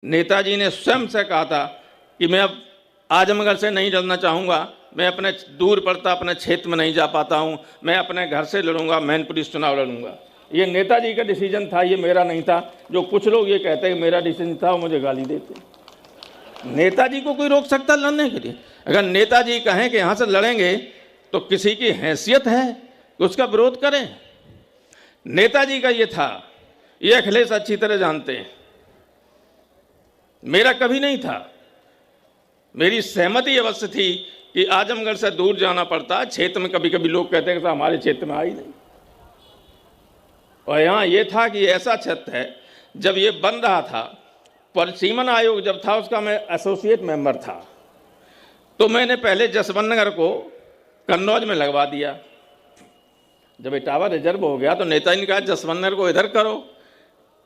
नेताजी ने स्वयं से कहा था कि मैं अब आजमगढ़ से नहीं लड़ना चाहूँगा, मैं अपने दूर पड़ता अपने क्षेत्र में नहीं जा पाता हूँ, मैं अपने घर से लड़ूंगा, मैनपुरी से चुनाव लड़ूंगा। ये नेताजी का डिसीजन था, ये मेरा नहीं था। जो कुछ लोग ये कहते हैं मेरा डिसीजन था, वो मुझे गाली देते। नेताजी को कोई रोक सकता लड़ने के लिए? अगर नेताजी कहें कि यहाँ से लड़ेंगे तो किसी की हैसियत है कि उसका विरोध करें? नेताजी का ये था, ये अखिलेश अच्छी तरह जानते हैं। मेरा कभी नहीं था। मेरी सहमति अवश्य थी कि आजमगढ़ से दूर जाना पड़ता। क्षेत्र में कभी कभी लोग कहते हैं कि हमारे क्षेत्र में आई नहीं। और यहाँ ये था कि ऐसा क्षेत्र है, जब ये बन रहा था, परिसीमन आयोग जब था उसका मैं एसोसिएट मेंबर था, तो मैंने पहले जसवंत नगर को कन्नौज में लगवा दिया। जब इटावा रिजर्व हो गया तो नेताजी ने कहा जसवंत नगर को इधर करो,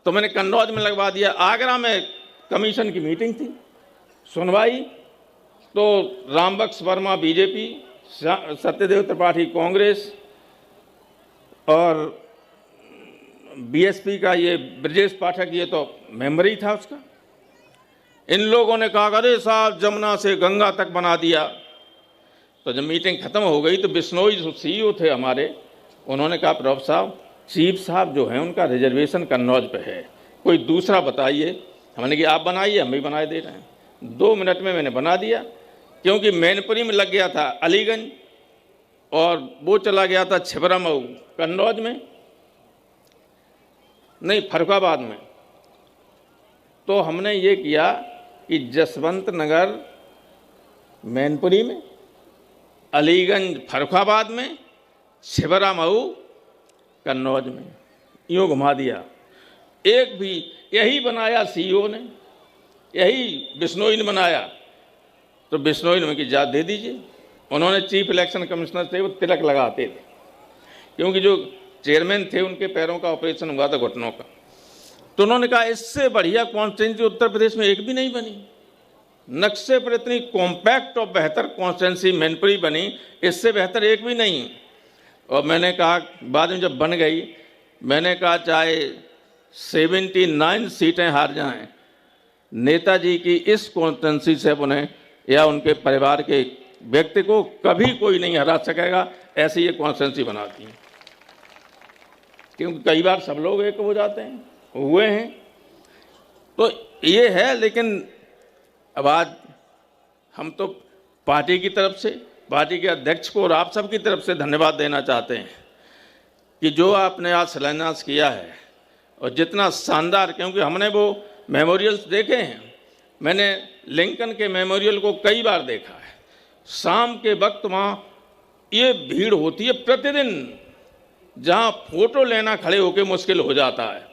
तो मैंने कन्नौज में लगवा दिया। आगरा में कमीशन की मीटिंग थी, सुनवाई, तो रामबख्श वर्मा बीजेपी, सत्यदेव त्रिपाठी कांग्रेस और बीएसपी का ये ब्रजेश पाठक, ये तो मेंबर ही था उसका। इन लोगों ने कहा अरे साहब जमुना से गंगा तक बना दिया। तो जब मीटिंग खत्म हो गई तो बिश्नोई जो सीईओ थे हमारे, उन्होंने कहा प्रभु साहब, चीफ साहब जो हैं उनका रिजर्वेशन कन्नौज पे है, कोई दूसरा बताइए। हमने कहा आप बनाइए, हम भी बनाए दे रहे हैं। 2 मिनट में मैंने बना दिया, क्योंकि मैनपुरी में लग गया था अलीगंज और वो चला गया था छिबरामऊ कन्नौज में, नहीं फर्रुखाबाद में। तो हमने ये किया कि जसवंत नगर मैनपुरी में, अलीगंज फर्रुखाबाद में, छिबरामऊ कन्नौज में, यूँ घुमा दिया। एक भी यही बनाया सीईओ ने, यही बिश्नोई ने बनाया। तो बिश्नोई ने की इजाज़त दे दीजिए। उन्होंने चीफ इलेक्शन कमिश्नर थे, वो तिलक लगाते थे, क्योंकि जो चेयरमैन थे उनके पैरों का ऑपरेशन हुआ था, घुटनों का। तो उन्होंने कहा इससे बढ़िया कॉन्स्टिट्यूंसी उत्तर प्रदेश में एक भी नहीं बनी। नक्शे पर इतनी कॉम्पैक्ट और बेहतर कॉन्स्टिट्यूंसी मैनपुरी बनी, इससे बेहतर एक भी नहीं। और मैंने कहा बाद में जब बन गई, मैंने कहा चाहे 79 सीटें हार जाएं, नेताजी की इस कॉन्स्टिट्यूंसी से उन्हें या उनके परिवार के व्यक्ति को कभी कोई नहीं हरा सकेगा। ऐसी ये कॉन्स्टिट्यूंसी बनाती हैं, क्योंकि कई बार सब लोग एक हो जाते हैं, हुए हैं। तो ये है। लेकिन अब आज हम तो पार्टी की तरफ से, पार्टी के अध्यक्ष को और आप सबकी तरफ से धन्यवाद देना चाहते हैं कि जो आपने आज शिलान्यास किया है और जितना शानदार, क्योंकि हमने वो मेमोरियल्स देखे हैं। मैंने लिंकन के मेमोरियल को कई बार देखा है। शाम के वक्त वहाँ ये भीड़ होती है प्रतिदिन, जहाँ फ़ोटो लेना खड़े होकर मुश्किल हो जाता है।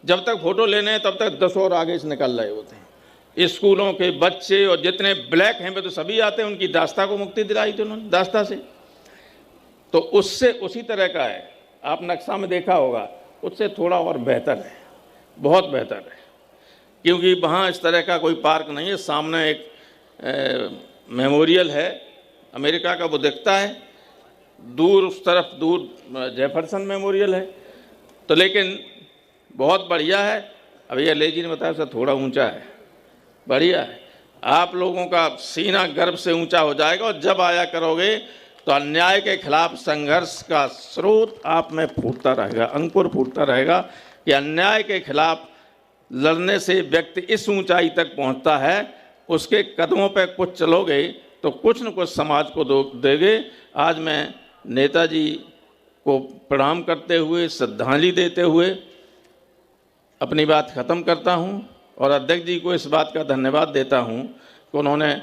जब तक फ़ोटो लेने हैं तब तक 10 और आगे से निकल रहे होते हैं। स्कूलों के बच्चे और जितने ब्लैक हैं वे तो सभी आते हैं। उनकी दास्ता को मुक्ति दिलाई थी उन्होंने, दास्ता से। तो उससे उसी तरह का है, आप नक्शा में देखा होगा, उससे थोड़ा और बेहतर है, बहुत बेहतर है, क्योंकि वहाँ इस तरह का कोई पार्क नहीं है। सामने एक मेमोरियल है अमेरिका का, वो दिखता है दूर, उस तरफ दूर जेफरसन मेमोरियल है। तो लेकिन बहुत बढ़िया है। अब ये ले जी ने बताया सर थोड़ा ऊंचा है, बढ़िया है। आप लोगों का सीना गर्व से ऊंचा हो जाएगा और जब आया करोगे तो अन्याय के खिलाफ संघर्ष का स्रोत आप में फूटता रहेगा, अंकुर फूटता रहेगा कि अन्याय के खिलाफ लड़ने से व्यक्ति इस ऊंचाई तक पहुंचता है। उसके कदमों पर कुछ चलोगे तो कुछ न कुछ समाज को दोगे। आज मैं नेताजी को प्रणाम करते हुए, श्रद्धांजलि देते हुए अपनी बात ख़त्म करता हूं और अध्यक्ष जी को इस बात का धन्यवाद देता हूं कि उन्होंने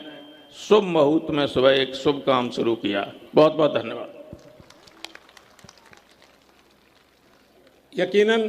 शुभ मुहूर्त में सुबह एक शुभ काम शुरू किया। बहुत बहुत धन्यवाद। यकीनन